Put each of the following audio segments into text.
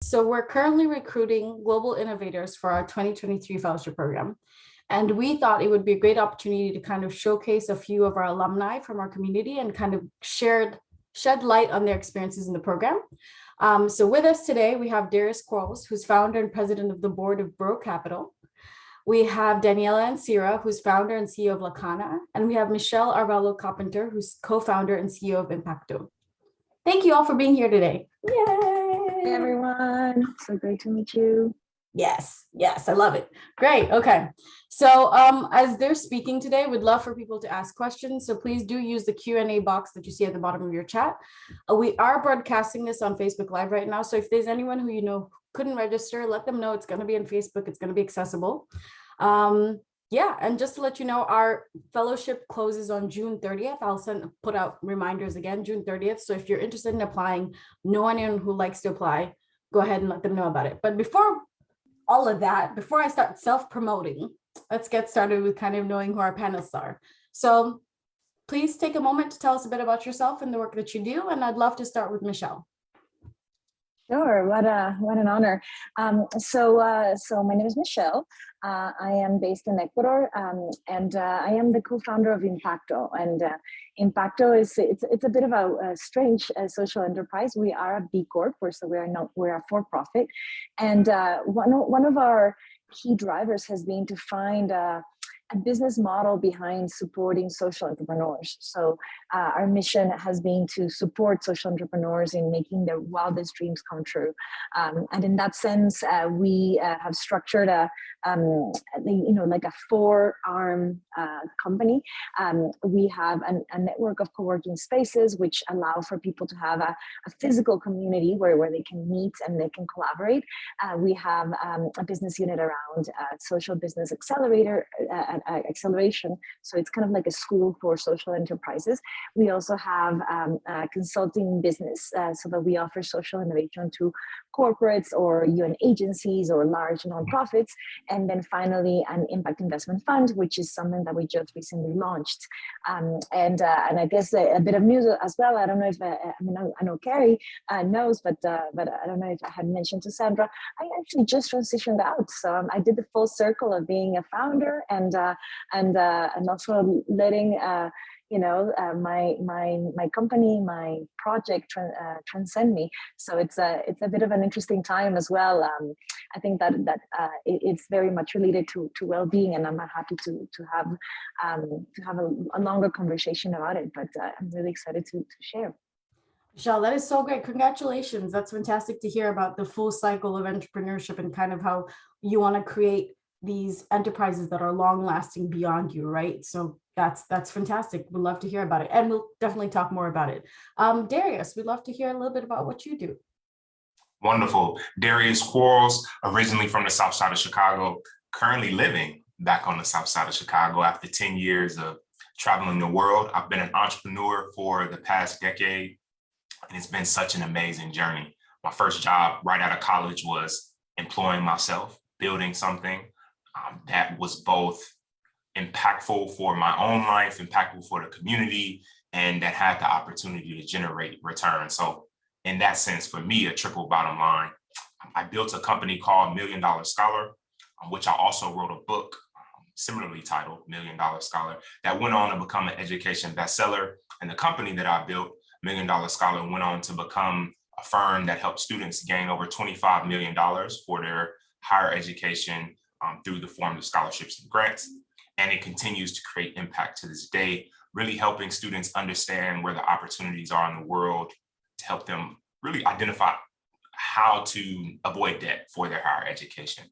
So we're currently recruiting global innovators for our 2023 fellowship program. And we thought it would be a great opportunity to kind of showcase a few of our alumni from our community and kind of shed light on their experiences in the program. So with us today, we have Darius Quarles, who's founder and president of the board of Bro Capital. We have Daniela Ancira, who's founder and CEO of Lacana. And we have Michelle Arvalo Carpenter, who's co-founder and CEO of Impacto. Thank you all for being here today. Yay! Hey everyone, so great to meet you. Yes, I love it. Great, okay. So as they're speaking today, we'd love for people to ask questions. So please do use the Q&A box that you see at the bottom of your chat. We are broadcasting this on Facebook Live right now. So if there's anyone who you know couldn't register, let them know it's going to be on Facebook. It's going to be accessible. Yeah, and just to let you know, our fellowship closes on June 30th. I'll put out reminders again, June 30th. So if you're interested in applying, know anyone who likes to apply, go ahead and let them know about it. But before all of that, before I start self-promoting, let's get started with kind of knowing who our panelists are. So please take a moment to tell us a bit about yourself and the work that you do. And I'd love to start with Michelle. Sure, what an honor. So my name is Michelle. I am based in Ecuador, and I am the co-founder of Impacto. And Impacto it's a bit of a strange social enterprise. We are a B Corp, we're a for-profit, and one of our key drivers has been to find a business model behind supporting social entrepreneurs. So our mission has been to support social entrepreneurs in making their wildest dreams come true. And in that sense, we have structured like a four-arm company. We have a network of co-working spaces which allow for people to have a physical community where they can meet and they can collaborate. We have a business unit around social business acceleration. So it's kind of like a school for social enterprises. We also have a consulting business so that we offer social innovation to corporates or UN agencies or large nonprofits. And then finally, an impact investment fund, which is something that we just recently launched. And I guess a bit of news as well. I don't know if I know Carrie knows, but I don't know if I had mentioned to Sandra. I actually just transitioned out, so I did the full circle of being a founder and also letting my company, my project transcend me. So it's a bit of an interesting time as well. I think that it's very much related to well-being, and I'm happy to have a longer conversation about it. But I'm really excited to share. Michelle, that is so great. Congratulations. That's fantastic to hear about the full cycle of entrepreneurship and kind of how you want to create these enterprises that are long lasting beyond you, right? So that's fantastic. We'd love to hear about it. And we'll definitely talk more about it. Darius, we'd love to hear a little bit about what you do. Wonderful. Darius Quarles, originally from the South Side of Chicago, currently living back on the South Side of Chicago after 10 years of traveling the world. I've been an entrepreneur for the past decade, and it's been such an amazing journey. My first job right out of college was employing myself, building something that was both impactful for my own life, impactful for the community, and that had the opportunity to generate return. So in that sense, for me, a triple bottom line. I built a company called $1 Million Scholar, which I also wrote a book similarly titled $1 Million Scholar that went on to become an education bestseller. And the company that I built, $1 Million Scholar, went on to become a firm that helped students gain over $25 million for their higher education through the form of scholarships and grants. And it continues to create impact to this day, really helping students understand where the opportunities are in the world to help them really identify how to avoid debt for their higher education.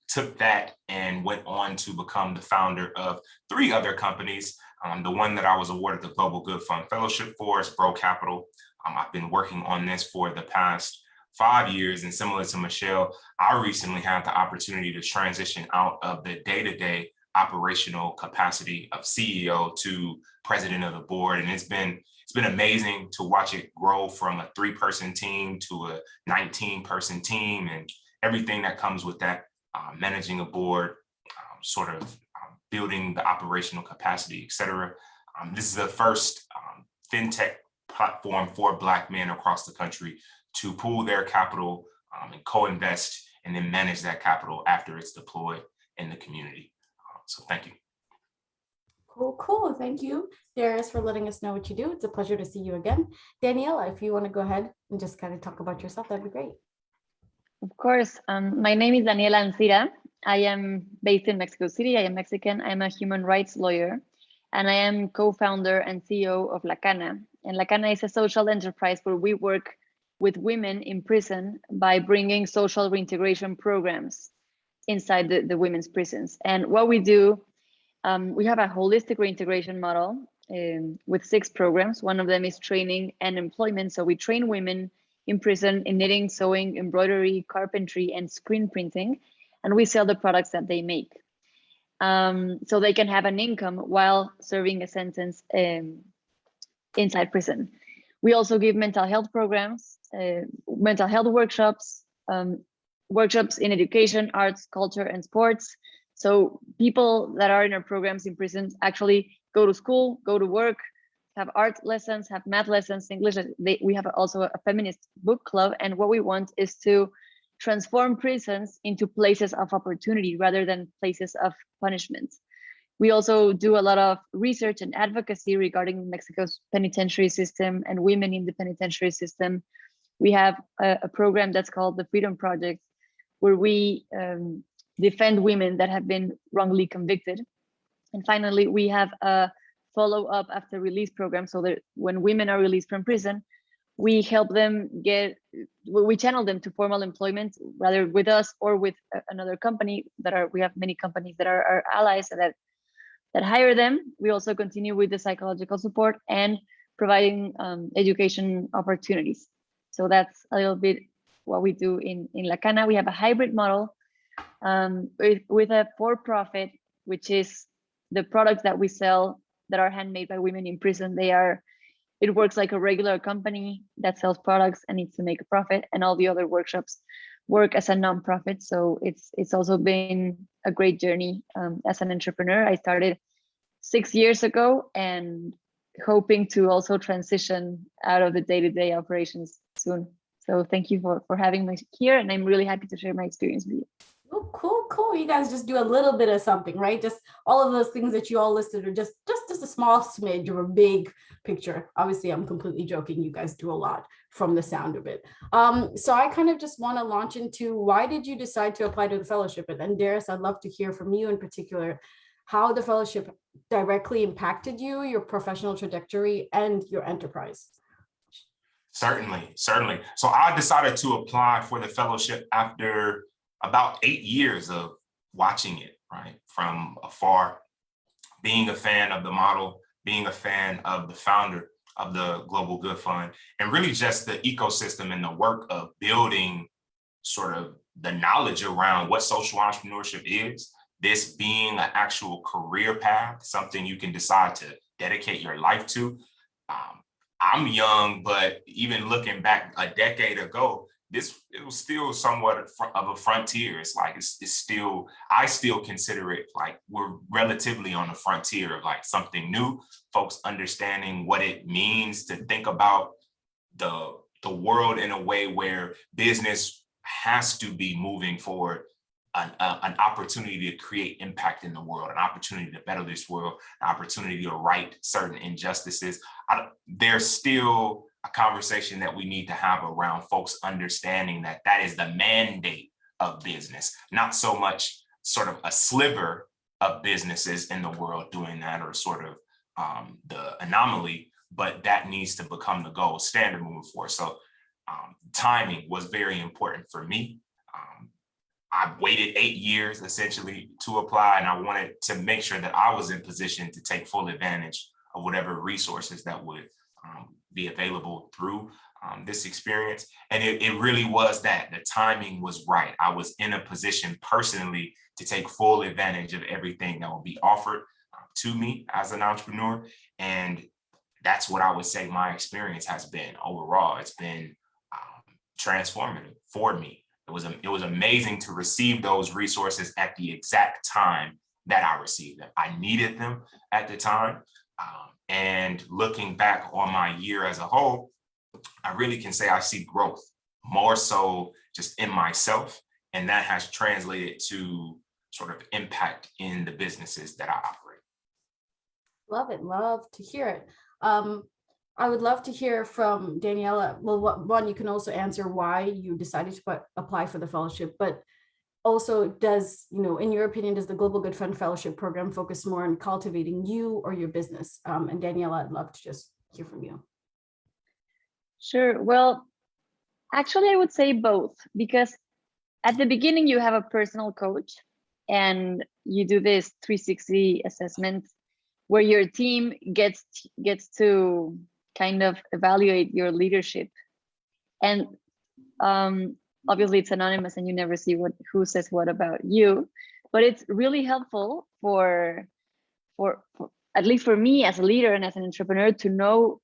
Took that and went on to become the founder of 3 other companies. The one that I was awarded the Global Good Fund Fellowship for is Bro Capital. I've been working on this for the past 5 years, and similar to Michelle, I recently had the opportunity to transition out of the day-to-day operational capacity of CEO to president of the board. And it's been amazing to watch it grow from a 3-person team to a 19-person team and everything that comes with that, managing a board, building the operational capacity, et cetera. This is the first fintech platform for Black men across the country to pool their capital and co-invest and then manage that capital after it's deployed in the community. So thank you. Cool. Thank you, Darius, for letting us know what you do. It's a pleasure to see you again. Daniela, if you want to go ahead and just kind of talk about yourself, that'd be great. Of course. My name is Daniela Ancira. I am based in Mexico City. I am Mexican. I'm a human rights lawyer, and I am co-founder and CEO of La Cana. And La Cana is a social enterprise where we work with women in prison by bringing social reintegration programs inside the women's prisons. And what we do, we have a holistic reintegration model with 6 programs. One of them is training and employment. So we train women in prison in knitting, sewing, embroidery, carpentry, and screen printing. And we sell the products that they make. So they can have an income while serving a sentence inside prison. We also give mental health programs, mental health workshops, workshops in education, arts, culture, and sports. So people that are in our programs in prisons actually go to school, go to work, have art lessons, have math lessons, English. We have also a feminist book club. And what we want is to transform prisons into places of opportunity rather than places of punishment. We also do a lot of research and advocacy regarding Mexico's penitentiary system and women in the penitentiary system. We have a program that's called the Freedom Project, where we defend women that have been wrongly convicted. And finally, we have a follow-up after release program, so that when women are released from prison, we help them we channel them to formal employment, rather with us or with another company we have many companies that are our allies that hire them. We also continue with the psychological support and providing education opportunities. So that's a little bit what we do in La Cana. We have a hybrid model with a for-profit, which is the products that we sell that are handmade by women in prison. It works like a regular company that sells products and needs to make a profit, and all the other workshops work as a nonprofit. So it's also been a great journey as an entrepreneur. I started 6 years ago and hoping to also transition out of the day-to-day operations soon. So thank you for having me here, and I'm really happy to share my experience with you. Oh, cool. You guys just do a little bit of something, right? Just all of those things that you all listed are just a small smidge of a big picture. Obviously, I'm completely joking. You guys do a lot from the sound of it. So I kind of just want to launch into, why did you decide to apply to the fellowship? And Darius, I'd love to hear from you in particular, how the fellowship directly impacted you, your professional trajectory, and your enterprise. Certainly. So I decided to apply for the fellowship after about 8 years of watching it, right, from afar, being a fan of the model, being a fan of the founder of the Global Good Fund, and really just the ecosystem and the work of building sort of the knowledge around what social entrepreneurship is, this being an actual career path, something you can decide to dedicate your life to. I'm young, but even looking back a decade ago, it was still somewhat of a frontier. It's like, I still consider it like we're relatively on the frontier of like something new, folks understanding what it means to think about the world in a way where business has to be moving forward, an opportunity to create impact in the world, an opportunity to better this world, an opportunity to right certain injustices. There's still a conversation that we need to have around folks understanding that is the mandate of business, not so much sort of a sliver of businesses in the world doing that, or sort of the anomaly, but that needs to become the gold standard moving forward. So timing was very important for me. I waited 8 years essentially to apply, and I wanted to make sure that I was in position to take full advantage of whatever resources that would be available through this experience. And it really was that the timing was right. I was in a position personally to take full advantage of everything that will be offered to me as an entrepreneur. And that's what I would say my experience has been overall. It's been transformative for me. It was amazing to receive those resources at the exact time that I received them. I needed them at the time. And looking back on my year as a whole, I really can say I see growth more so just in myself. And that has translated to sort of impact in the businesses that I operate. Love it. Love to hear it. I would love to hear from Daniela. Well, one, you can also answer why you decided to apply for the fellowship, but also does, in your opinion, does the Global Good Fund Fellowship Program focus more on cultivating you or your business? And Daniela, I'd love to just hear from you. Sure. Well, actually, I would say both, because at the beginning, you have a personal coach and you do this 360 assessment where your team gets to kind of evaluate your leadership. And obviously it's anonymous and you never see who says what about you, but it's really helpful for at least for me as a leader and as an entrepreneur to know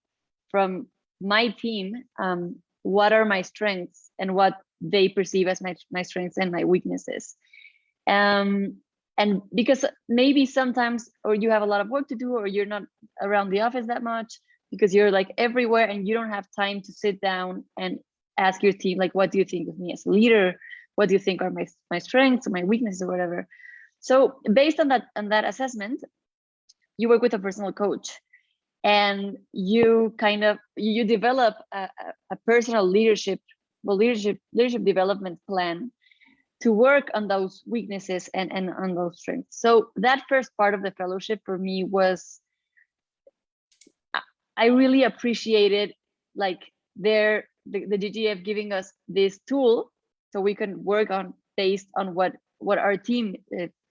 from my team what are my strengths and what they perceive as my strengths and my weaknesses. And because maybe sometimes, or you have a lot of work to do, or you're not around the office that much because you're like everywhere and you don't have time to sit down and ask your team, like, what do you think of me as a leader? What do you think are my strengths or my weaknesses or whatever? So based on that assessment, you work with a personal coach and you develop a personal leadership development plan to work on those weaknesses and on those strengths. So that first part of the fellowship for me was, I really appreciated like the GGF giving us this tool so we can work on based on what our team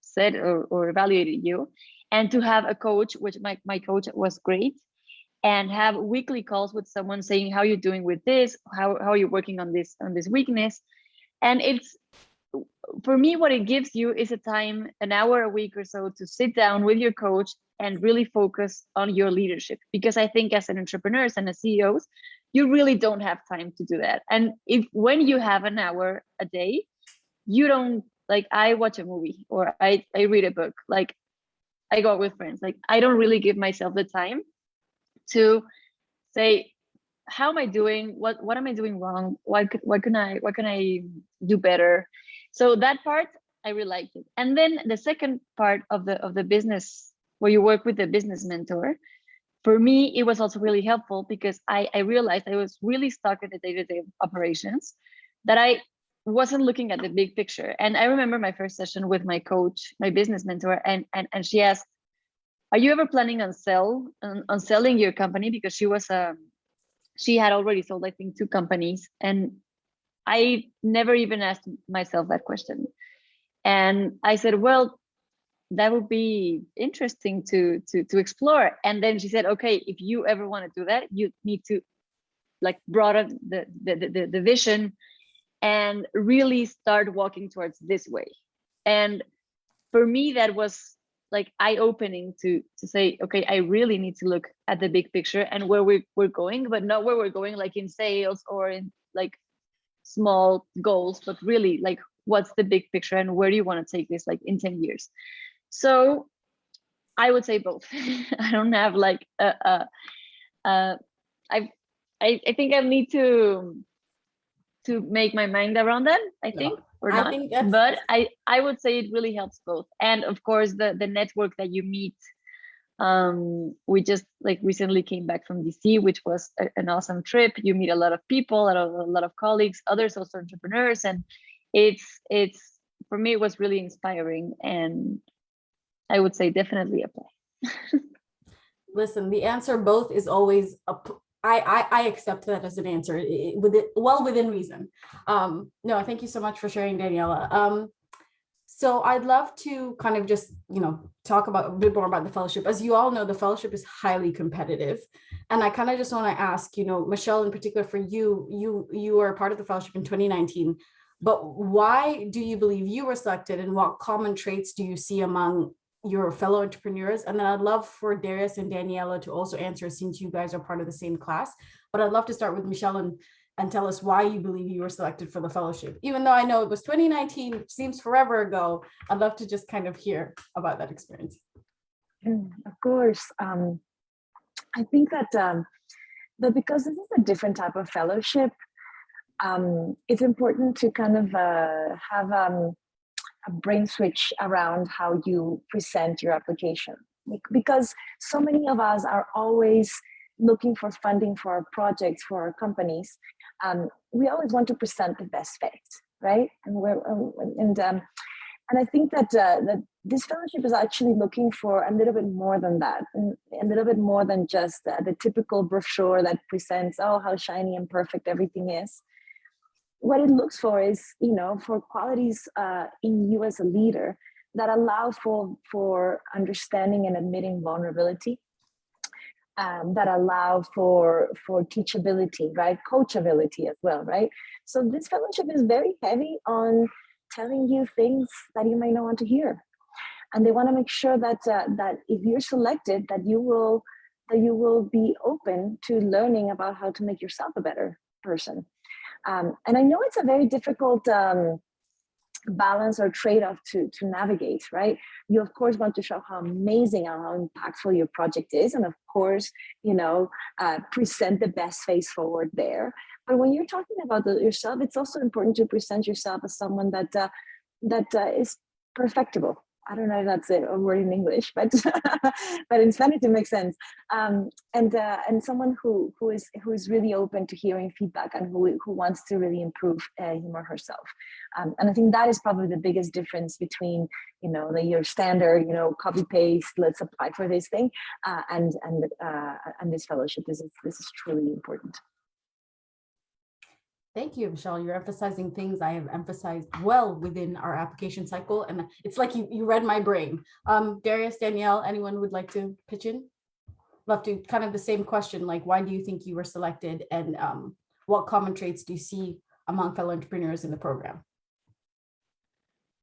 said or evaluated you, and to have a coach, which my coach was great, and have weekly calls with someone saying how you're doing with this, how are you working on this weakness. And it's, for me, what it gives you is a time, an hour a week or so, to sit down with your coach and really focus on your leadership. Because I think as an entrepreneurs and as CEOs, you really don't have time to do that. And when you have an hour a day, you don't, like, I watch a movie or I read a book, like I go out with friends, like I don't really give myself the time to say, how am I doing? What am I doing wrong? What can I do better? So that part, I really liked it. And then the second part of the business, where you work with a business mentor, for me, it was also really helpful because I realized I was really stuck in the day-to-day operations, that I wasn't looking at the big picture. And I remember my first session with my coach, my business mentor, and she asked, are you ever planning on selling your company? Because she had already sold, I think, 2 companies. And I never even asked myself that question. And I said, well, that would be interesting to explore. And then she said, okay, if you ever want to do that, you need to like broaden the vision and really start walking towards this way. And for me, that was like eye-opening to say, okay, I really need to look at the big picture and where we're going, but not where we're going like in sales or in like small goals, but really like what's the big picture and where do you want to take this like in 10 years? So I would say both. I don't have like I think I need to make my mind around that, I think, or not. But I would say it really helps both. And of course, the network that you meet. We just like recently came back from DC, which was an awesome trip. You meet a lot of people, a lot of colleagues, others also entrepreneurs, and it's for me it was really inspiring, and I would say definitely apply. Listen, the answer both is always I accept that as an answer within reason. No, thank you so much for sharing, Daniela. So I'd love to kind of just, talk about a bit more about the fellowship. As you all know, the fellowship is highly competitive. And I kind of just want to ask, Michelle, in particular for you are part of the fellowship in 2019, but why do you believe you were selected and what common traits do you see among your fellow entrepreneurs? And then I'd love for Darius and Daniela to also answer, since you guys are part of the same class, but I'd love to start with Michelle and tell us why you believe you were selected for the fellowship. Even though I know it was 2019, which seems forever ago, I'd love to just kind of hear about that experience. Of course. I think that because this is a different type of fellowship, it's important to kind of have a brain switch around how you present your application, because so many of us are always looking for funding for our projects, for our companies. We always want to present the best face, right? And I think that that this fellowship is actually looking for a little bit more than that, and a little bit more than just the typical brochure that presents, oh, how shiny and perfect everything is. What it looks for is, for qualities in you as a leader that allow for understanding and admitting vulnerability, that allow for teachability, right? Coachability as well, right? So this fellowship is very heavy on telling you things that you might not want to hear, and they want to make sure that that if you're selected, that you will be open to learning about how to make yourself a better person. And I know it's a very difficult balance or trade-off to navigate, right? You of course want to show how amazing and how impactful your project is, and of course, present the best face forward there. But when you're talking about yourself, it's also important to present yourself as someone that is perfectible. I don't know if that's a word in English, but but in Spanish it makes sense. And someone who is really open to hearing feedback, and who wants to really improve him or herself. And I think that is probably the biggest difference between your standard copy paste, let's apply for this thing, and this fellowship. This is truly important. Thank you, Michelle. You're emphasizing things I have emphasized well within our application cycle. And it's like you read my brain. Darius, Danielle, anyone would like to pitch in? Love to kind of the same question, like, why do you think you were selected, and what common traits do you see among fellow entrepreneurs in the program?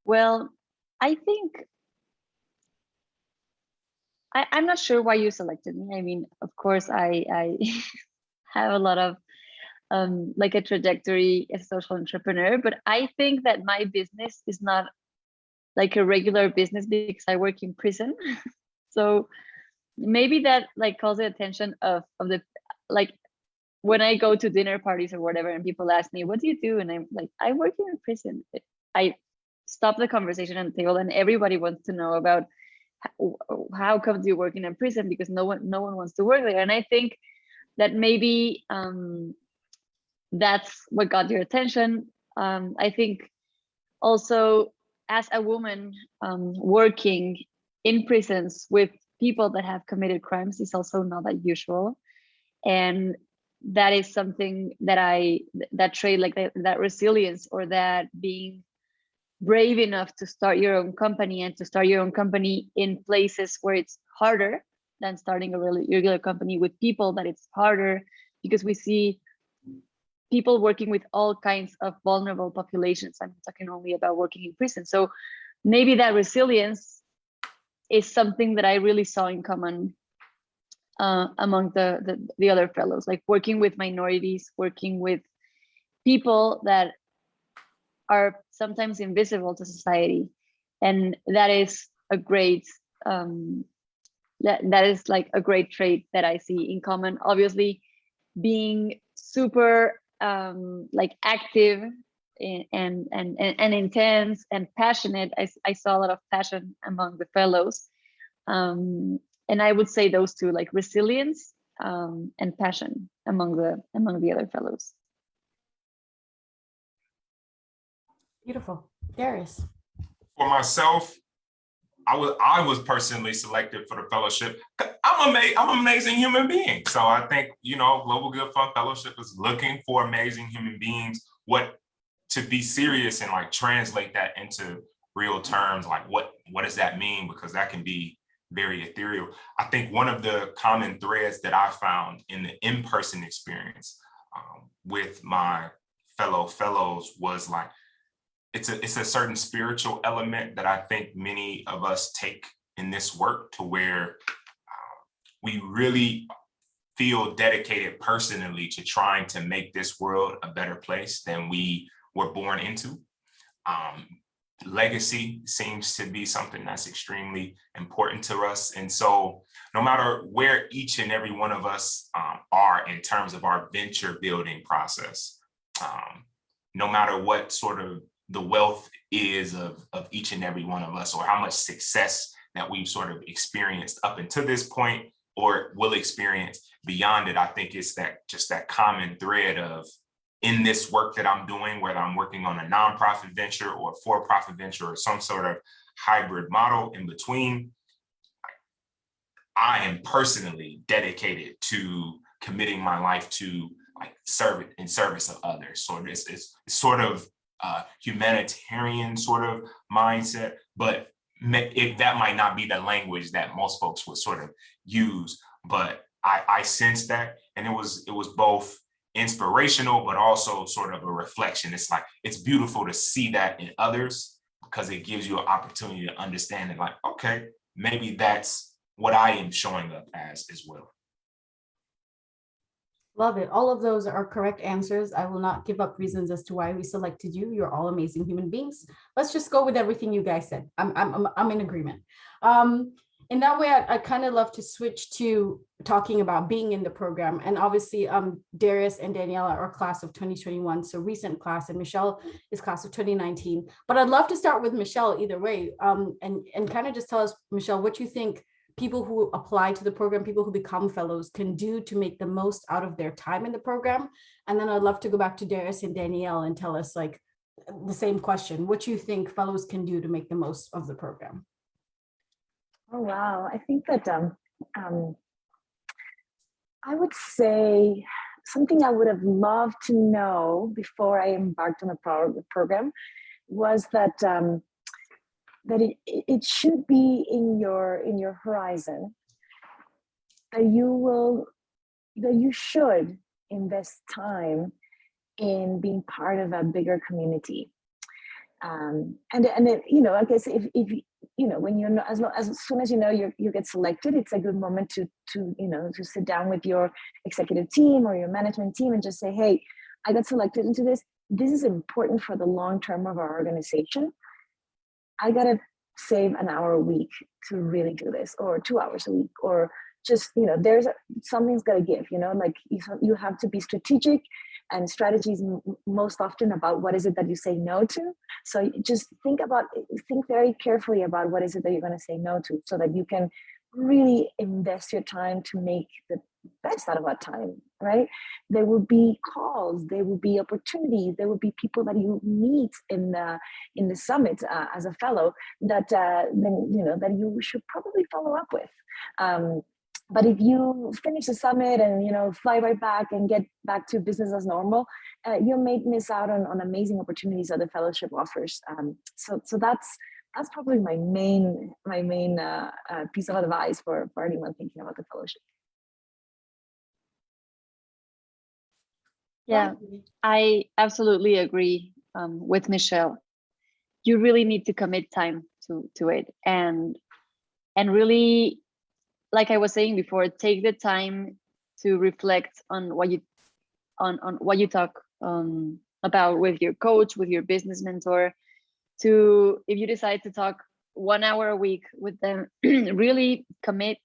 Well, I think I'm not sure why you selected me. I mean, of course, I have a lot of like a trajectory as a social entrepreneur, but I think that my business is not like a regular business because I work in prison. So maybe that like calls the attention of the, like, when I go to dinner parties or whatever, and people ask me, what do you do? And I'm like, I work in a prison. I stop the conversation on the table, and everybody wants to know about how come you work in a prison, because no one wants to work there. And I think that maybe that's what got your attention. I think also as a woman working in prisons with people that have committed crimes is also not that usual. And that is something that that trait, like that resilience, or that being brave enough to start your own company, and to start your own company in places where it's harder than starting a regular company with people, that it's harder because we see people working with all kinds of vulnerable populations. I'm talking only about working in prison. So maybe that resilience is something that I really saw in common among the other fellows, like working with minorities, working with people that are sometimes invisible to society. And that is a great, that is like a great trait that I see in common. Obviously, being super like active and intense and passionate. I saw a lot of passion among the fellows, and I would say those two, like resilience and passion among the other fellows. Beautiful. Darius. For myself, I was personally selected for the fellowship. I'm an amazing human being. So I think, Global Good Fund Fellowship is looking for amazing human beings. What to be serious and like translate that into real terms, like what does that mean? Because that can be very ethereal. I think one of the common threads that I found in the in-person experience with my fellows was like, it's a certain spiritual element that I think many of us take in this work, to where we really feel dedicated personally to trying to make this world a better place than we were born into. Legacy seems to be something that's extremely important to us. And so no matter where each and every one of us are in terms of our venture building process, no matter what sort of the wealth is of each and every one of us, or how much success that we've sort of experienced up until this point or will experience beyond it, I think it's that common thread of, in this work that I'm doing, whether I'm working on a nonprofit venture or a for-profit venture or some sort of hybrid model in between, I am personally dedicated to committing my life to serve in service of others. So it's sort of humanitarian sort of mindset, but that might not be the language that most folks would sort of use. But I sense that, and it was both inspirational, but also sort of a reflection. It's like, it's beautiful to see that in others, because it gives you an opportunity to understand it, like, okay, maybe that's what I am showing up as well. Love it. All of those are correct answers. I will not give up reasons as to why we selected you. You're all amazing human beings. Let's just go with everything you guys said. I'm in agreement. In that way, I kind of love to switch to talking about being in the program. And obviously, Darius and Daniela are class of 2021, so recent class, and Michelle is class of 2019. But I'd love to start with Michelle either way, and kind of just tell us, Michelle, what you think people who apply to the program, people who become fellows, can do to make the most out of their time in the program. And then I'd love to go back to Darius and Danielle and tell us, like, the same question, what you think fellows can do to make the most of the program. Oh, wow. I think that I would say something I would have loved to know before I embarked on the program was that that it should be in your horizon that you should invest time in being part of a bigger community. And it, I guess if when you're not, as soon as you get selected, it's a good moment to sit down with your executive team or your management team and just say, hey, I got selected into this. This is important for the long term of our organization. I gotta save an hour a week to really do this, or 2 hours a week, or just something's gotta give. Like you have to be strategic. And strategies most often about what is it that you say no to. So just think very carefully about what is it that you're going to say no to, so that you can really invest your time to make the best out of that time, right? There will be calls, there will be opportunities, there will be people that you meet in the summit as a fellow that that you should probably follow up with. But if you finish the summit and fly right back and get back to business as normal, you may miss out on amazing opportunities that the fellowship offers. So that's probably my main piece of advice for anyone thinking about the fellowship. Yeah, I absolutely agree with Michelle. You really need to commit time to it, and really, like I was saying before, take the time to reflect on what you talk about with your coach, with your business mentor. If you decide to talk 1 hour a week with them, really commit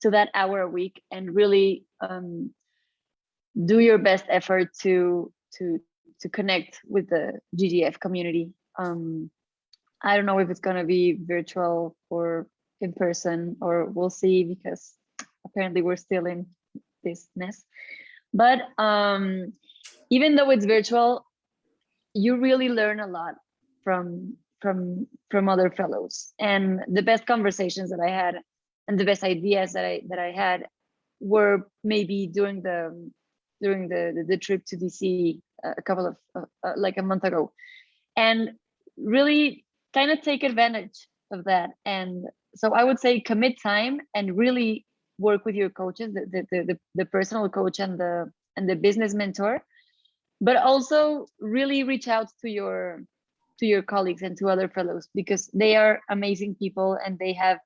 to that hour a week and really do your best effort to connect with the GGF community. I don't know if it's going to be virtual or in person, or we'll see, because apparently we're still in this mess. But even though it's virtual, you really learn a lot from other fellows. And the best conversations that I had and the best ideas that I had were maybe during the trip to DC a couple of like a month ago, and really kind of take advantage of that. And so I would say commit time and really work with your coaches, the personal coach and the business mentor, but also really reach out to your colleagues and to other fellows, because they are amazing people and they have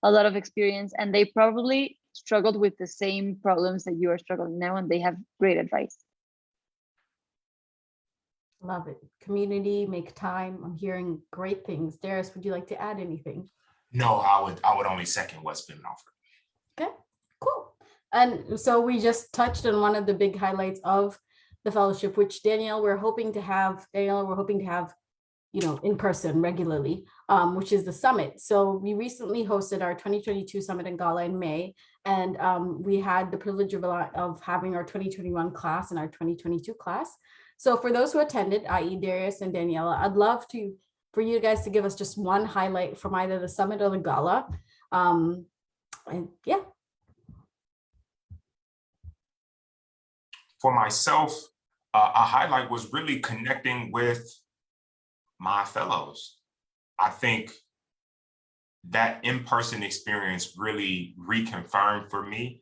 a lot of experience, and they probably struggled with the same problems that you are struggling now, and they have great advice. Love it. Community, make time. I'm hearing great things. Darius, would you like to add anything? No, I would only second what's been offered. Okay, cool. And so we just touched on one of the big highlights of the fellowship, which we're hoping to have, in person regularly, which is the summit. So we recently hosted our 2022 summit in Gala in May, and we had the privilege of having our 2021 class and our 2022 class. So for those who attended, i.e. Darius and Daniela, I'd love for you guys to give us just one highlight from either the summit or the gala. And yeah. For myself, a highlight was really connecting with my fellows. I think that in-person experience really reconfirmed for me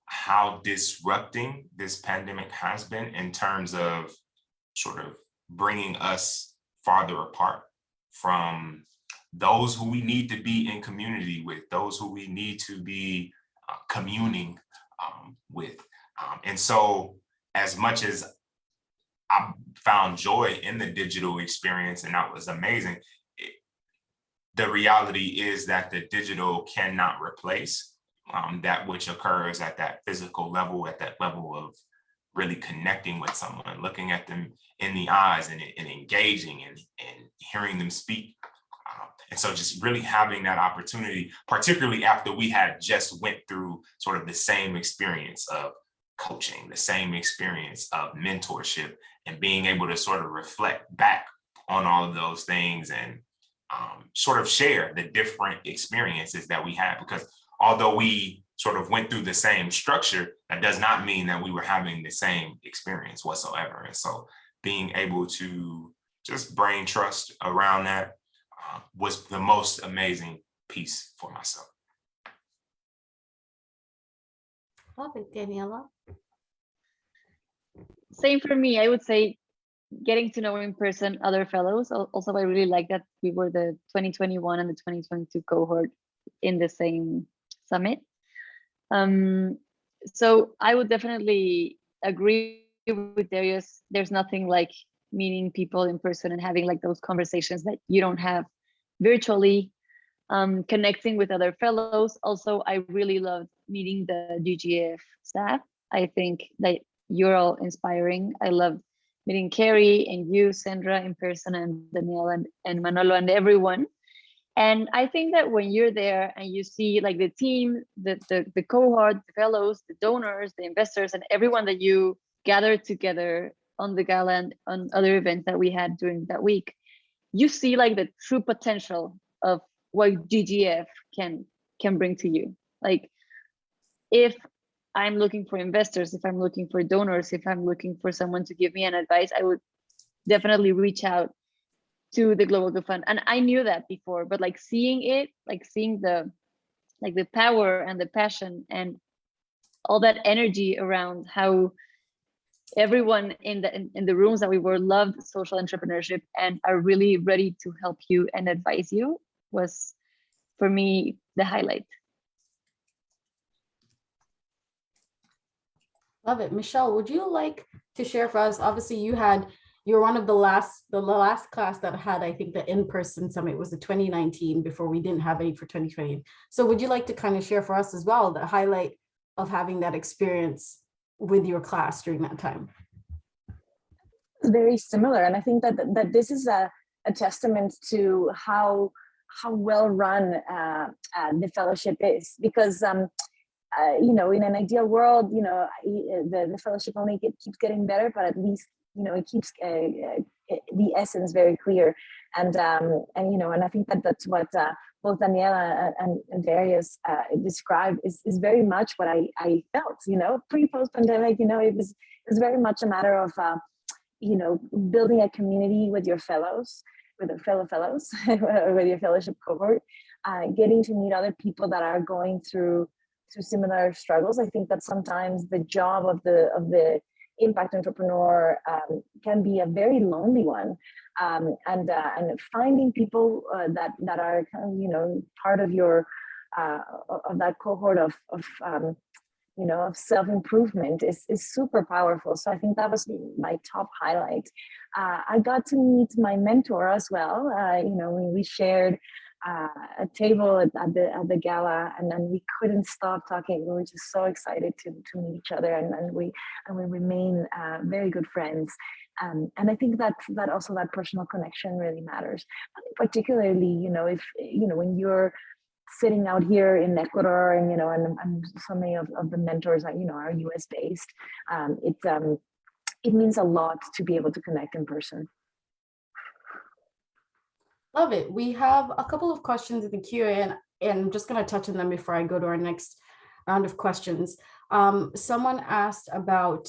how disrupting this pandemic has been in terms of sort of bringing us farther apart from those who we need to be in community with, those who we need to be communing with. And so as much as I found joy in the digital experience, and that was amazing, the reality is that the digital cannot replace that which occurs at that physical level, at that level of really connecting with someone, looking at them in the eyes and engaging and hearing them speak. And so just really having that opportunity, particularly after we had just went through sort of the same experience of coaching, the same experience of mentorship, and being able to sort of reflect back on all of those things and sort of share the different experiences that we had. Because although we sort of went through the same structure, that does not mean that we were having the same experience whatsoever. And so being able to just brain trust around that was the most amazing piece for myself. Love it, Daniela. Same for me. I would say getting to know in person other fellows. Also, I really like that we were the 2021 and the 2022 cohort in the same summit. So I would definitely agree with Darius. There's nothing like meeting people in person and having like those conversations that you don't have virtually. Connecting with other fellows. Also, I really loved meeting the GGF staff. I think that you're all inspiring. I love meeting Carrie and you, Sandra, in person, and Danielle and Manolo and everyone. And I think that when you're there and you see like the team, the cohort, the fellows, the donors, the investors, and everyone that you gathered together on the gala and on other events that we had during that week, you see like the true potential of what GGF can bring to you. Like if I'm looking for investors, if I'm looking for donors, if I'm looking for someone to give me an advice, I would definitely reach out to the Global Good Fund. And I knew that before, but like seeing it, like seeing the power and the passion and all that energy around how everyone in the rooms that we were loved social entrepreneurship and are really ready to help you and advise you was, for me, the highlight. Love it. Michelle, would you like to share for us? Obviously, you're one of the last class that had, I think, the in-person summit was the 2019 before we didn't have any for 2020. So would you like to kind of share for us as well the highlight of having that experience with your class during that time? Very similar, and I think that this is a testament to how well run the fellowship is, because in an ideal world, the fellowship only keeps getting better, but at least it keeps the essence very clear, and I think that's what both Daniela and Darius described is very much what I felt. Pre-post pandemic, it was very much a matter of building a community with your fellows, with your fellow fellows, with your fellowship cohort, getting to meet other people that are going through similar struggles. I think that sometimes the job of the impact entrepreneur can be a very lonely one, and finding people that are kind of part of your of that cohort of self-improvement is super powerful. So I think that was my top highlight. I got to meet my mentor as well. We shared a table at the gala, and then we couldn't stop talking. We were just so excited to meet each other, and we remain very good friends. And I think that also that personal connection really matters. I think particularly, if when you're sitting out here in Ecuador, and and so many of the mentors are are US based. It means a lot to be able to connect in person. Love it. We have a couple of questions in the Q&A, and I'm just going to touch on them before I go to our next round of questions. Someone asked about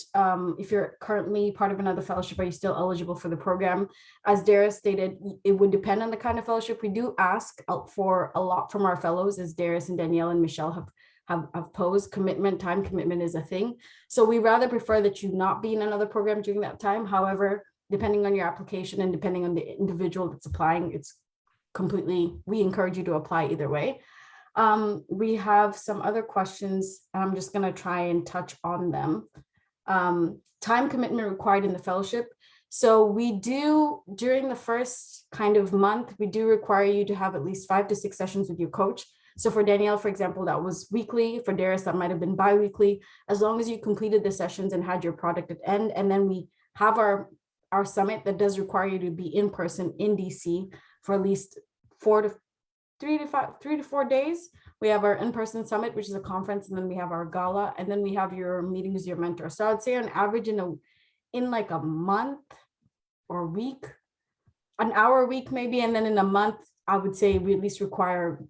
if you're currently part of another fellowship, are you still eligible for the program? As Darius stated, it would depend on the kind of fellowship. We do ask for a lot from our fellows, as Darius and Danielle and Michelle have posed. Time commitment is a thing. So we rather prefer that you not be in another program during that time. However, depending on your application and depending on the individual that's applying, we encourage you to apply either way. We have some other questions. I'm just going to try and touch on them. Time commitment required in the fellowship. So we do, during the first kind of month, we do require you to have at least 5 to 6 sessions with your coach. So for Danielle, for example, that was weekly. For Darius, that might have been bi-weekly, as long as you completed the sessions and had your product at end. And then we have our summit that does require you to be in person in DC for at least 3 to 4 days. We have our in-person summit, which is a conference, and then we have our gala, and then we have your meetings with your mentor. So I'd say on average in like a month or week, an hour a week maybe, and then in a month, I would say we at least require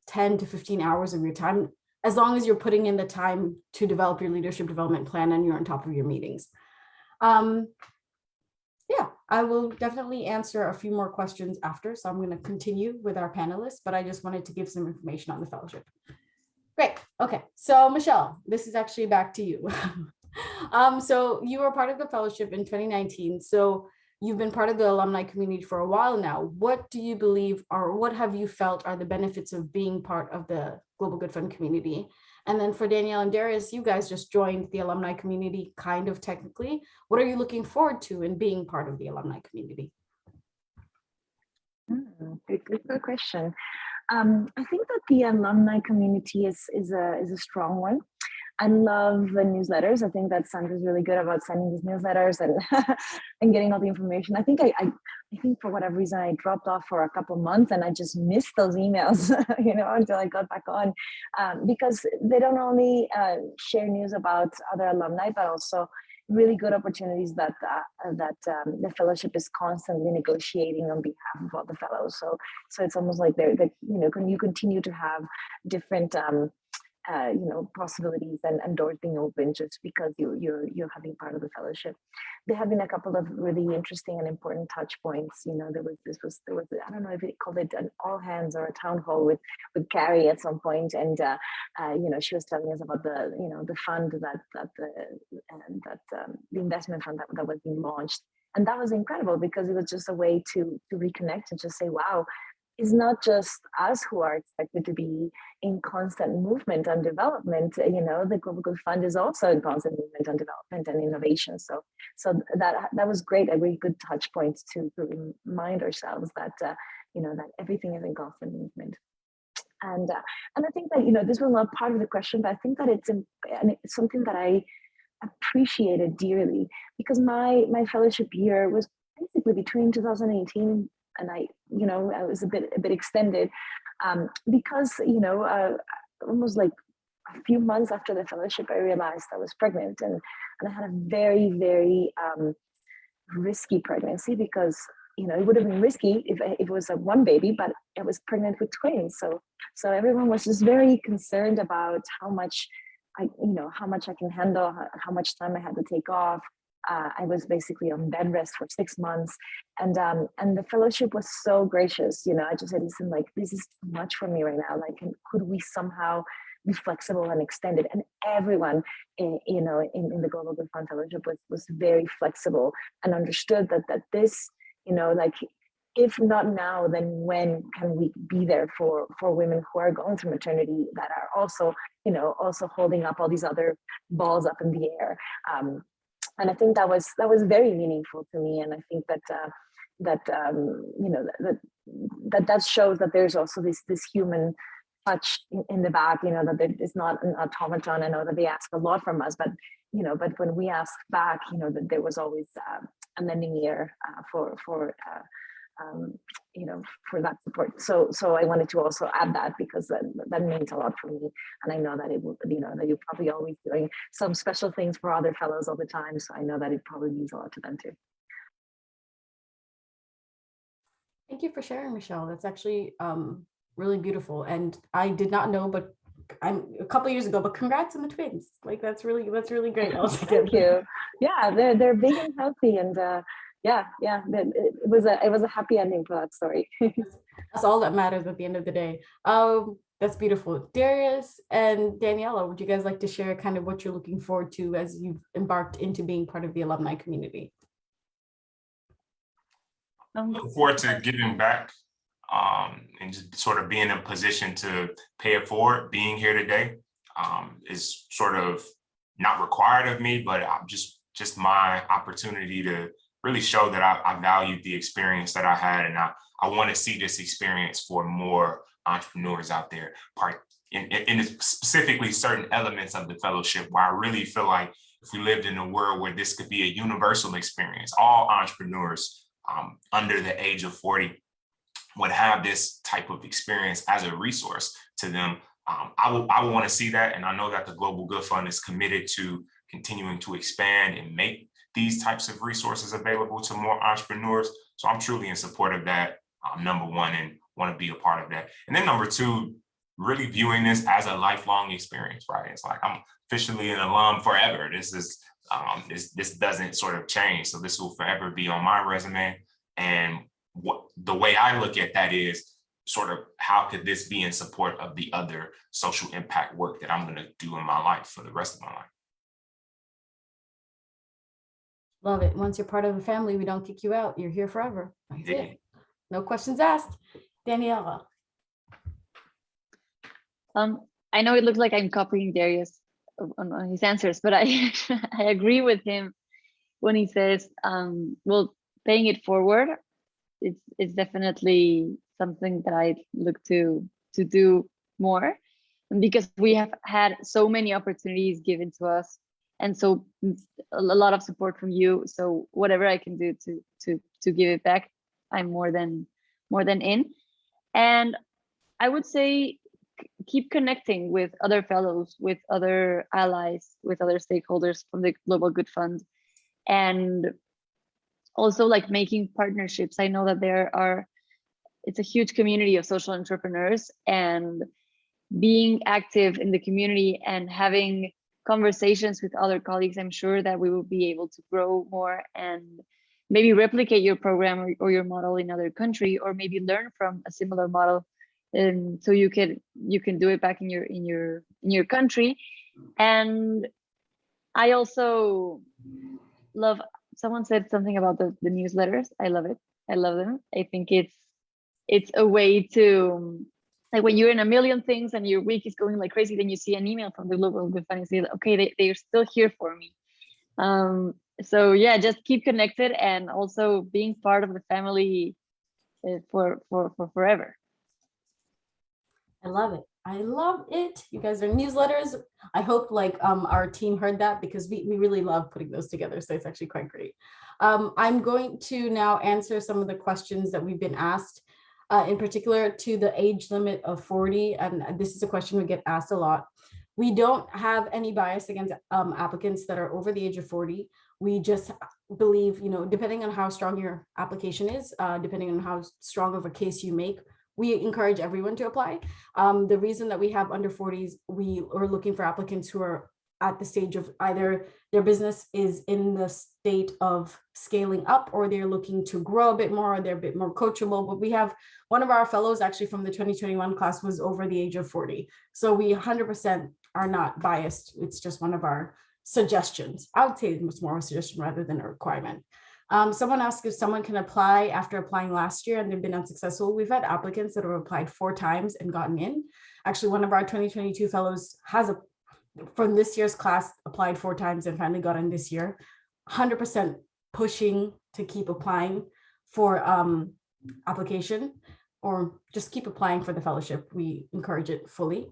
10 to 15 hours of your time, as long as you're putting in the time to develop your leadership development plan and you're on top of your meetings. Yeah, I will definitely answer a few more questions after. So I'm going to continue with our panelists, but I just wanted to give some information on the fellowship. Great. Okay. So Michelle, this is actually back to you. So you were part of the fellowship in 2019. So you've been part of the alumni community for a while now. What do you believe, or what have you felt are the benefits of being part of the Global Good Fund community? And then for Danielle and Darius, you guys just joined the alumni community, kind of technically. What are you looking forward to in being part of the alumni community? Good question. I think that the alumni community is a strong one. I love the newsletters. I think that Sandra's really good about sending these newsletters and and getting all the information. I think I think for whatever reason I dropped off for a couple months, and I just missed those emails, until I got back on, because they don't only share news about other alumni, but also really good opportunities that the fellowship is constantly negotiating on behalf of all the fellows. So it's almost like you continue to have different possibilities and doors being open just because you're having part of the fellowship. There have been a couple of really interesting and important touch points. There was I don't know if it called it an all hands or a town hall with Carrie at some point, and she was telling us about the fund the investment fund that was being launched, and that was incredible because it was just a way to reconnect and just say, wow. It's not just us who are expected to be in constant movement and development. The Global Good Fund is also in constant movement and development and innovation. So that was great, a really good touch point to remind ourselves that that everything is in constant movement. And I think that this was not part of the question, but I think that it's something that I appreciated dearly, because my fellowship year was basically between 2018 and I was a bit extended, because almost like a few months after the fellowship, I realized I was pregnant, and I had a very, very risky pregnancy, because it would have been risky if it was one baby, but I was pregnant with twins. So everyone was just very concerned about how much I can handle, how much time I had to take off. I was basically on bed rest for 6 months, and the fellowship was so gracious. I just said, listen, like, this is too much for me right now. Like, could we somehow be flexible and extend it? And everyone in the Global Good Fund Fellowship was very flexible and understood that this, like, if not now, then when can we be there for women who are going through maternity that are also holding up all these other balls up in the air. And I think that was very meaningful to me, and I think that that shows that there's also this human touch in the back, that it's not an automaton. I know that they ask a lot from us, but but when we ask back, that there was always a lending ear for for that support. So I wanted to also add that, because that means a lot for me, and I know that it will, that you're probably always doing some special things for other fellows all the time. So I know that it probably means a lot to them too. Thank you for sharing, Michelle. That's actually really beautiful. And I did not know, but I'm a couple years ago, but congrats on the twins. Like that's really great. Thank you. Yeah, they're big and healthy, and it was a happy ending for that story. That's all that matters at the end of the day. That's beautiful. Darius and Daniela, would you guys like to share kind of what you're looking forward to as you've embarked into being part of the alumni community? Look forward to giving back and just sort of being in a position to pay it forward. Being here today is sort of not required of me, but I'm just my opportunity to really show that I valued the experience that I had, and I want to see this experience for more entrepreneurs out there, in specifically certain elements of the fellowship, where I really feel like if we lived in a world where this could be a universal experience, all entrepreneurs under the age of 40 would have this type of experience as a resource to them. I would want to see that, and I know that the Global Good Fund is committed to continuing to expand and make these types of resources available to more entrepreneurs. So I'm truly in support of that, number one, and want to be a part of that. And then number two, really viewing this as a lifelong experience, right? It's like I'm officially an alum forever. This is this doesn't sort of change. So this will forever be on my resume. And what the way I look at that is sort of how could this be in support of the other social impact work that I'm going to do in my life for the rest of my life. Love it. Once you're part of the family, we don't kick you out. You're here forever. That's it. No questions asked. Daniela. I know it looks like I'm copying Darius on his answers, but I I agree with him when he says, well, paying it forward, it's definitely something that I look to do more, and because we have had so many opportunities given to us, and so a lot of support from you. So whatever I can do to give it back, I'm more than in. And I would say keep connecting with other fellows, with other allies, with other stakeholders from the Global Good Fund, and also like making partnerships. I know that it's a huge community of social entrepreneurs, and being active in the community and having conversations with other colleagues, I'm sure that we will be able to grow more and maybe replicate your program or your model in other country, or maybe learn from a similar model, and so you can do it back in your country. And I also love, someone said something about the newsletters. I love it. I love them. I think it's a way to, like, when you're in a million things and your week is going like crazy, then you see an email from the Global Good Fund and say, okay, they're still here for me. So yeah, just keep connected, and also being part of the family for forever. I love it. I love it. You guys are newsletters. I hope like our team heard that, because we really love putting those together. So it's actually quite great. I'm going to now answer some of the questions that we've been asked, in particular to the age limit of 40. And this is a question we get asked a lot. We don't have any bias against applicants that are over the age of 40. We just believe, depending on how strong your application is, depending on how strong of a case you make, we encourage everyone to apply. The reason that we have under 40s, we are looking for applicants who are at the stage of either their business is in the state of scaling up, or they're looking to grow a bit more, or they're a bit more coachable. But we have one of our fellows actually from the 2021 class was over the age of 40. So we 100% are not biased. It's just one of our suggestions. I would say it's more a suggestion rather than a requirement. Someone asked if someone can apply after applying last year and they've been unsuccessful. We've had applicants that have applied 4 times and gotten in. Actually, one of our 2022 fellows from this year's class applied 4 times and finally got in this year. 100% pushing to keep applying for application. or just keep applying for the fellowship. We encourage it fully.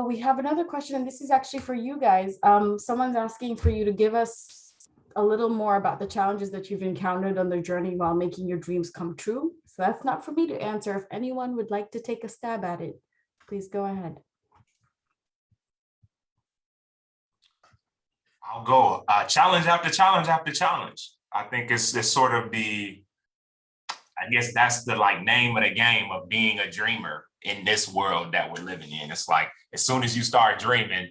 We have another question, and this is actually for you guys. Someone's asking for you to give us a little more about the challenges that you've encountered on the journey while making your dreams come true. So that's not for me to answer. If anyone would like to take a stab at it, please go ahead. I'll go challenge after challenge after challenge. I think it's sort of I guess that's the like name of the game of being a dreamer in this world that we're living in. It's like, as soon as you start dreaming,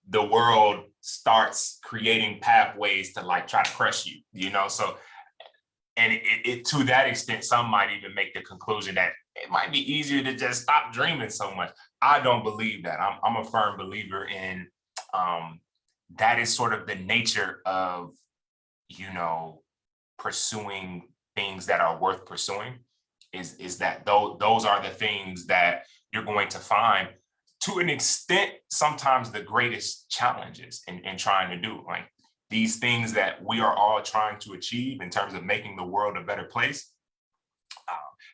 the world starts creating pathways to like try to crush you, you know? So, and it to that extent, some might even make the conclusion that it might be easier to just stop dreaming so much. I don't believe that. I'm a firm believer in that is sort of the nature of, you know, pursuing things that are worth pursuing, is that those are the things that you're going to find, to an extent, sometimes the greatest challenges in trying to do. Like these things that we are all trying to achieve in terms of making the world a better place.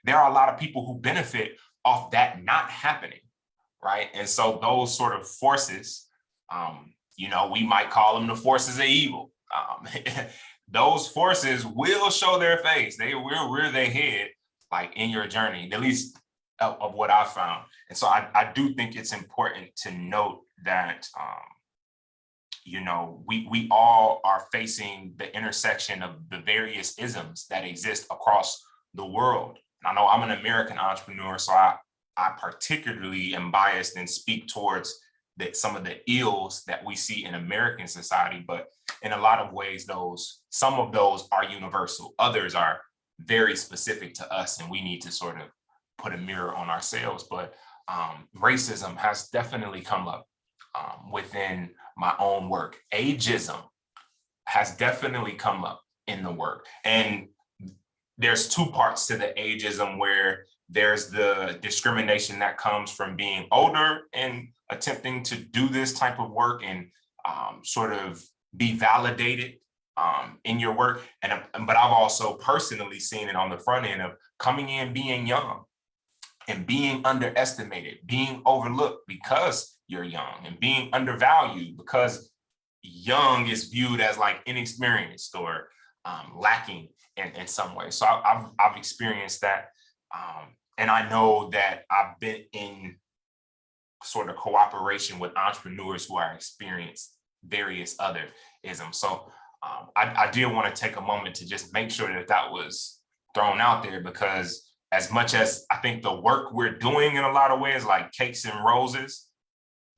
There are a lot of people who benefit off that not happening, right? And so those sort of forces, you know, we might call them the forces of evil. Those forces will show their face. They will rear their head, like in your journey, at least of what I found. And so I do think it's important to note that, you know, we all are facing the intersection of the various isms that exist across the world. And I know I'm an American entrepreneur, so I particularly am biased and speak towards some of the ills that we see in American society, but in a lot of ways, some of those are universal. Others are very specific to us, and we need to sort of put a mirror on ourselves. But racism has definitely come up within my own work. Ageism has definitely come up in the work. And there's two parts to the ageism, where there's the discrimination that comes from being older and attempting to do this type of work and sort of be validated in your work. But I've also personally seen it on the front end of coming in, being young and being underestimated, being overlooked because you're young, and being undervalued because young is viewed as like inexperienced or lacking in some way. So I've experienced that. And I know that I've been in sort of cooperation with entrepreneurs who are experienced various other isms. So I did want to take a moment to just make sure that was thrown out there, because as much as I think the work we're doing in a lot of ways, like cakes and roses,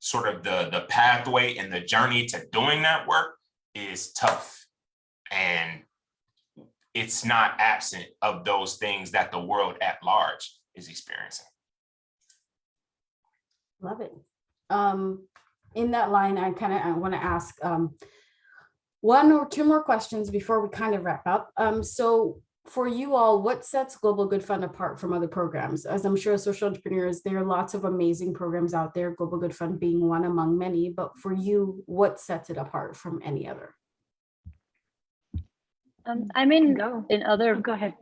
sort of the pathway and the journey to doing that work is tough. And it's not absent of those things that the world at large is experiencing. Love it. In that line, I want to ask one or two more questions before we kind of wrap up. So for you all, what sets Global Good Fund apart from other programs? As I'm sure social entrepreneurs, there are lots of amazing programs out there, Global Good Fund being one among many, but for you, what sets it apart from any other? I mean, in other, Go ahead.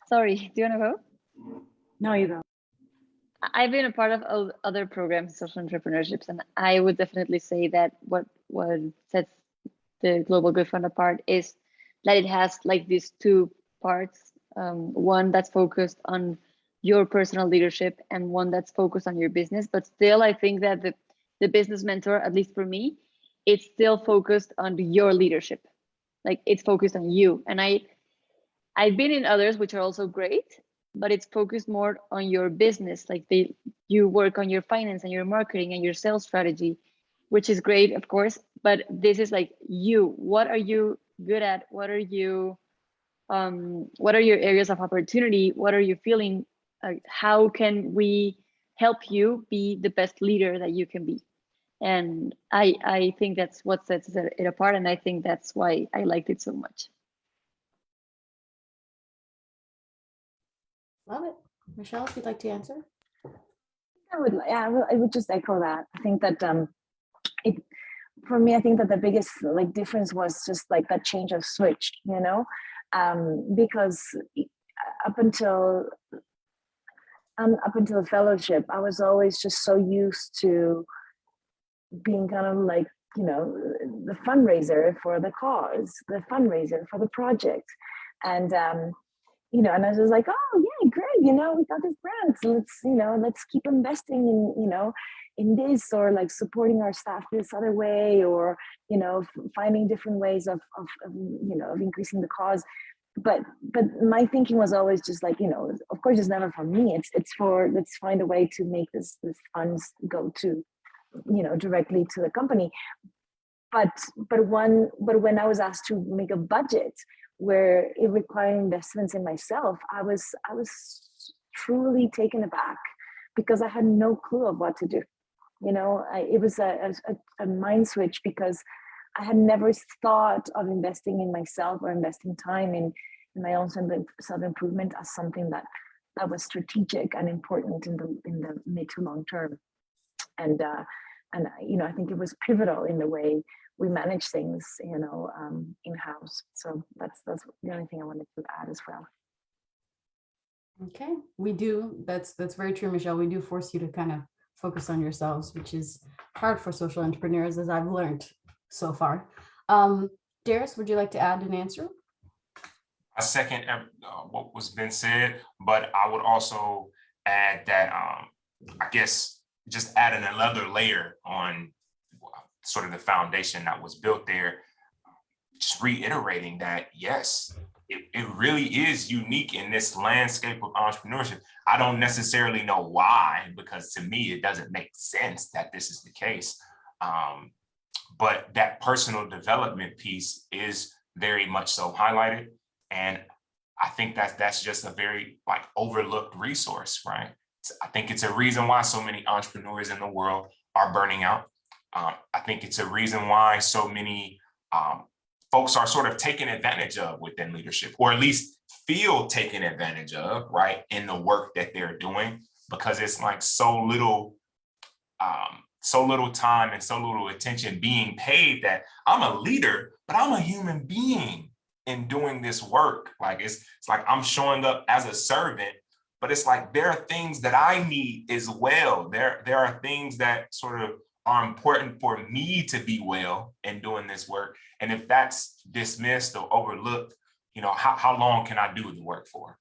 Sorry, do you want to go? No, you go. I've been a part of other programs, social entrepreneurships, and I would definitely say that what sets the Global Good Fund apart is that it has like these two parts. One that's focused on your personal leadership and one that's focused on your business. But still, I think that the business mentor, at least for me, it's still focused on your leadership. Like it's focused on you. And I've been in others which are also great, but it's focused more on your business. Like you work on your finance and your marketing and your sales strategy, which is great, of course. But this is like you. What are you good at? What are your areas of opportunity? What are you feeling? How can we help you be the best leader that you can be? And I think that's what sets it apart. And I think that's why I liked it so much. Love it. Michelle, if you'd like to answer. I would just echo that. I think that for me, I think that the biggest like difference was just like that change of switch, you know, because up until up until the fellowship, I was always just so used to being kind of like, the fundraiser for the cause, the fundraiser for the project. And, and I was like, oh yeah, great, we got this grant. Let's keep investing in this, or like supporting our staff this other way, or, finding different ways of increasing the cause. But my thinking was always just like, of course it's never for me. Let's find a way to make this funds go to, directly to the company. But when I was asked to make a budget where it required investments in myself, I was truly taken aback, because I had no clue of what to do. It was a mind switch, because I had never thought of investing in myself or investing time in my own self-improvement as something that was strategic and important in the mid to long term. And I think it was pivotal in the way we manage things, in-house. So that's the only thing I wanted to add as well. Okay, we do. That's very true, Michelle. We do force you to kind of focus on yourselves, which is hard for social entrepreneurs, as I've learned so far. Darius, would you like to add an answer? I second what was been said, but I would also add that I guess just adding another layer on sort of the foundation that was built there, just reiterating that, yes, it really is unique in this landscape of entrepreneurship. I don't necessarily know why, because to me, it doesn't make sense that this is the case. But that personal development piece is very much so highlighted. And I think that's just a very overlooked resource, right? I think it's a reason why so many entrepreneurs in the world are burning out. I think it's a reason why so many folks are sort of taken advantage of within leadership, or at least feel taken advantage of, right, in the work that they're doing, because it's like so little time and so little attention being paid that I'm a leader, but I'm a human being in doing this work. Like it's like I'm showing up as a servant, but it's like there are things that I need as well. There are things that sort of are important for me to be well in doing this work. And if that's dismissed or overlooked, how long can I do the work for?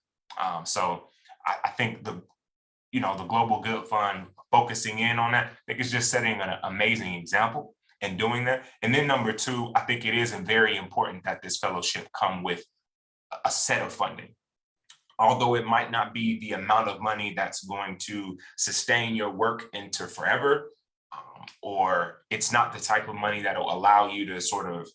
So I think the Global Good Fund focusing in on that, I think it's just setting an amazing example in doing that. And then number two, I think it is very important that this fellowship come with a set of funding. Although it might not be the amount of money that's going to sustain your work into forever, or it's not the type of money that will allow you to sort of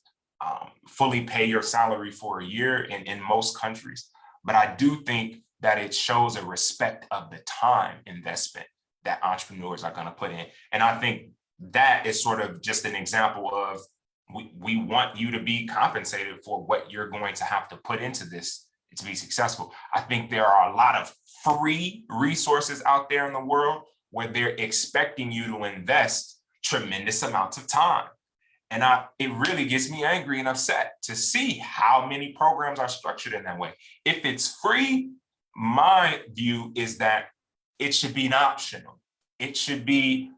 fully pay your salary for a year in most countries. But I do think that it shows a respect of the time investment that entrepreneurs are going to put in. And I think that is sort of just an example of we want you to be compensated for what you're going to have to put into this to be successful. I think there are a lot of free resources out there in the world where they're expecting you to invest tremendous amounts of time. And it really gets me angry and upset to see how many programs are structured in that way. If it's free, my view is that it should be an optional. It should be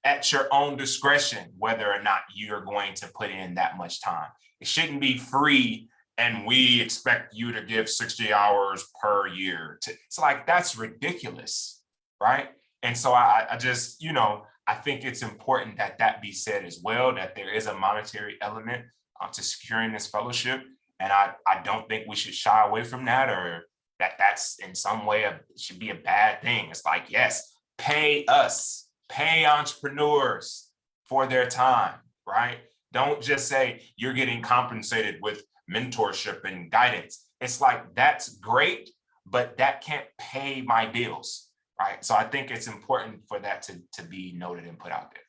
at your own discretion whether or not you're going to put in that much time. It shouldn't be free and we expect you to give 60 hours per year. It's like, that's ridiculous, right? And so I just, I think it's important that be said as well, that there is a monetary element to securing this fellowship. And I don't think we should shy away from that, or that's in some way it should be a bad thing. It's like, yes, pay us, pay entrepreneurs for their time, right? Don't just say you're getting compensated with mentorship and guidance. It's like, that's great, but that can't pay my bills. Right. So I think it's important for that to be noted and put out there.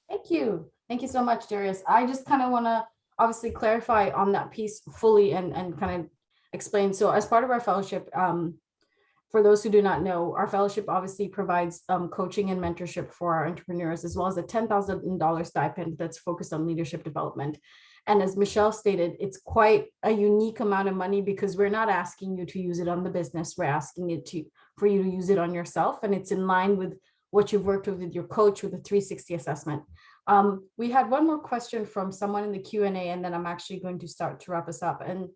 Thank you. Thank you so much, Darius. I just kind of want to obviously clarify on that piece fully and kind of explain. So as part of our fellowship, for those who do not know, our fellowship obviously provides coaching and mentorship for our entrepreneurs, as well as a $10,000 stipend that's focused on leadership development. And as Michelle stated, it's quite a unique amount of money because we're not asking you to use it on the business. We're asking it for you to use it on yourself. And it's in line with what you've worked with your coach with the 360 assessment. We had one more question from someone in the Q&A, and then I'm actually going to start to wrap us up. And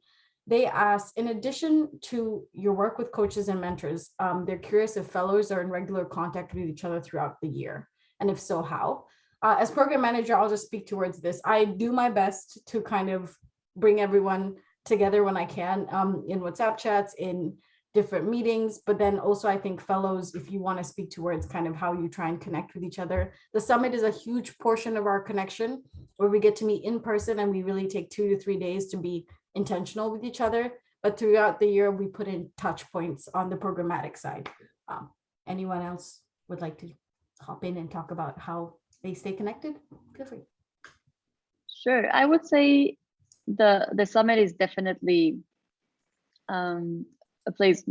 they asked, in addition to your work with coaches and mentors, they're curious if fellows are in regular contact with each other throughout the year, and if so, how? As program manager, I'll just speak towards this. I do my best to kind of bring everyone together when I can, in WhatsApp chats, in different meetings, but then also I think fellows, if you want to speak towards kind of how you try and connect with each other. The summit is a huge portion of our connection where we get to meet in person, and we really take 2 to 3 days to be intentional with each other. But throughout the year, we put in touch points on the programmatic side. Anyone else would like to hop in and talk about how they stay connected? Feel free. Sure. I would say the summit is definitely a place,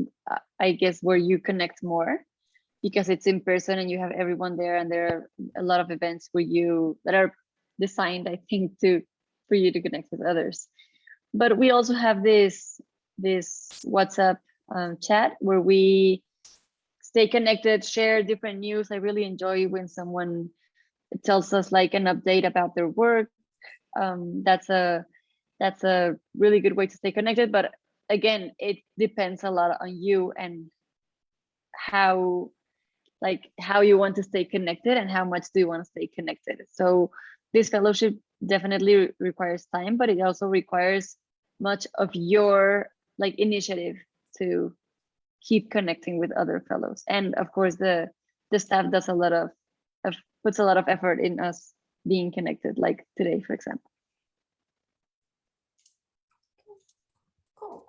I guess, where you connect more because it's in person and you have everyone there, and there are a lot of events for you that are designed, I think, for you to connect with others. But we also have this WhatsApp chat where we stay connected, share different news. I really enjoy when someone tells us like an update about their work. That's a really good way to stay connected. But again, it depends a lot on you and how you want to stay connected and how much do you want to stay connected. So this fellowship definitely requires time, but it also requires much of your like initiative to keep connecting with other fellows. And of course, the staff does puts a lot of effort in us being connected, like today, for example. Cool.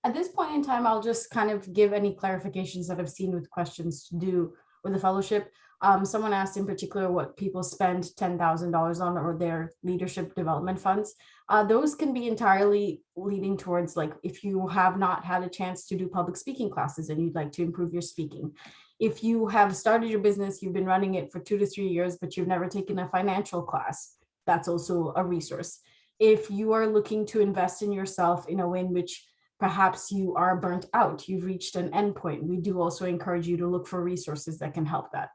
At this point in time, I'll just kind of give any clarifications that I've seen with questions to do with the fellowship. Someone asked in particular what people spend $10,000 on, or their leadership development funds. Those can be entirely leading towards, like, if you have not had a chance to do public speaking classes and you'd like to improve your speaking. If you have started your business, you've been running it for 2 to 3 years, but you've never taken a financial class, that's also a resource. If you are looking to invest in yourself in a way in which perhaps you are burnt out, you've reached an endpoint, we do also encourage you to look for resources that can help that.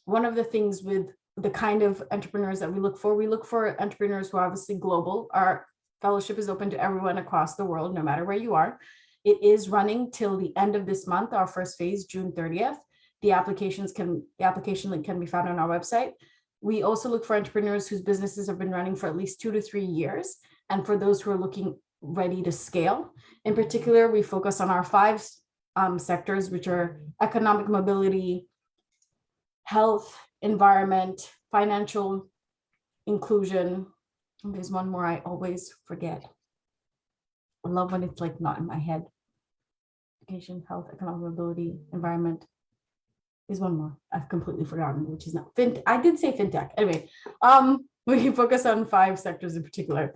One of the things with the kind of entrepreneurs that we look for entrepreneurs who are obviously global. Our fellowship is open to everyone across the world, no matter where you are. It is running till the end of this month, our first phase, June 30th. The application link can be found on our website. We also look for entrepreneurs whose businesses have been running for at least 2 to 3 years. And for those who are looking ready to scale, in particular, we focus on our 5 sectors, which are economic mobility, health, environment, financial inclusion. And there's one more I always forget. I love when it's like not in my head. Education, health, economic mobility, environment. There's one more I've completely forgotten, which is not fintech. I did say fintech. Anyway, we focus on 5 sectors in particular.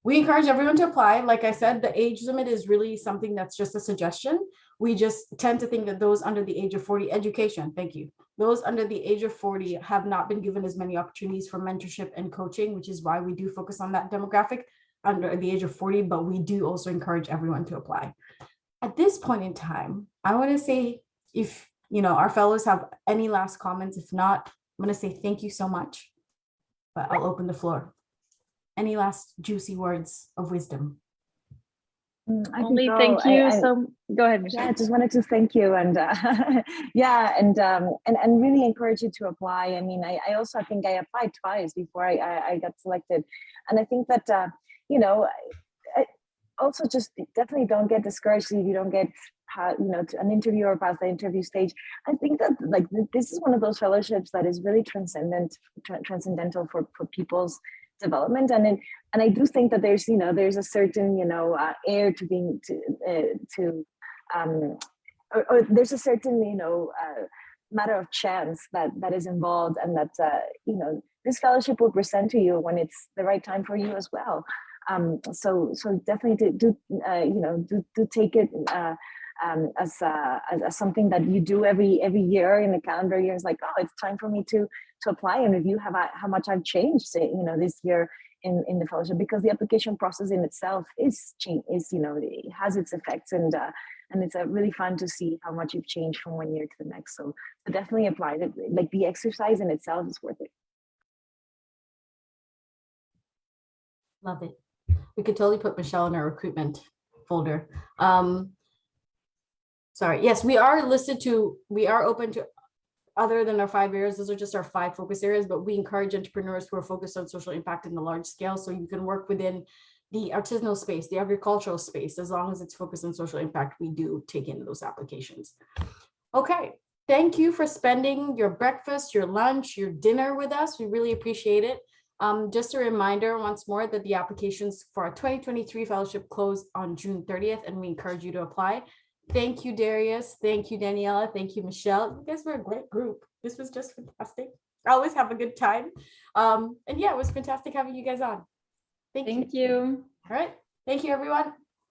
We encourage everyone to apply. Like I said, the age limit is really something that's just a suggestion. We just tend to think that those under the age of 40, education, thank you. Those under the age of 40 have not been given as many opportunities for mentorship and coaching, which is why we do focus on that demographic under the age of 40, but we do also encourage everyone to apply. At this point in time, I want to say, if our fellows have any last comments, if not, I'm going to say thank you so much, but I'll open the floor. Any last juicy words of wisdom? Only thank you. So go ahead, Michelle. Yeah, I just wanted to thank you and and really encourage you to apply. I mean, I also think I applied twice before I got selected, and I think that I also just definitely don't get discouraged if you don't get to an interview or past the interview stage. I think that this is one of those fellowships that is really transcendental for people's development, and I do think that there's a certain air to being or there's a certain matter of chance that is involved, and that this fellowship will present to you when it's the right time for you as well. So definitely do take it as something that you do every year in the calendar year. It's like, oh, it's time for me to apply and review how much I've changed, this year in the fellowship, because the application process in itself is it has its effects, and it's really fun to see how much you've changed from one year to the next. So definitely apply it. Like the exercise in itself is worth it. Love it. We could totally put Michelle in our recruitment folder. Sorry. Yes, we are open to other than our 5 areas. Those are just our 5 focus areas, but we encourage entrepreneurs who are focused on social impact in the large scale. So you can work within the artisanal space, the agricultural space, as long as it's focused on social impact, we do take in those applications. Okay. Thank you for spending your breakfast, your lunch, your dinner with us. We really appreciate it. Just a reminder once more that the applications for our 2023 fellowship close on June 30th, and we encourage you to apply. Thank you, Darius. Thank you, Daniela. Thank you, Michelle. You guys were a great group. This was just fantastic. I always have a good time. And yeah, it was fantastic having you guys on. Thank you. Thank you. All right. Thank you, everyone.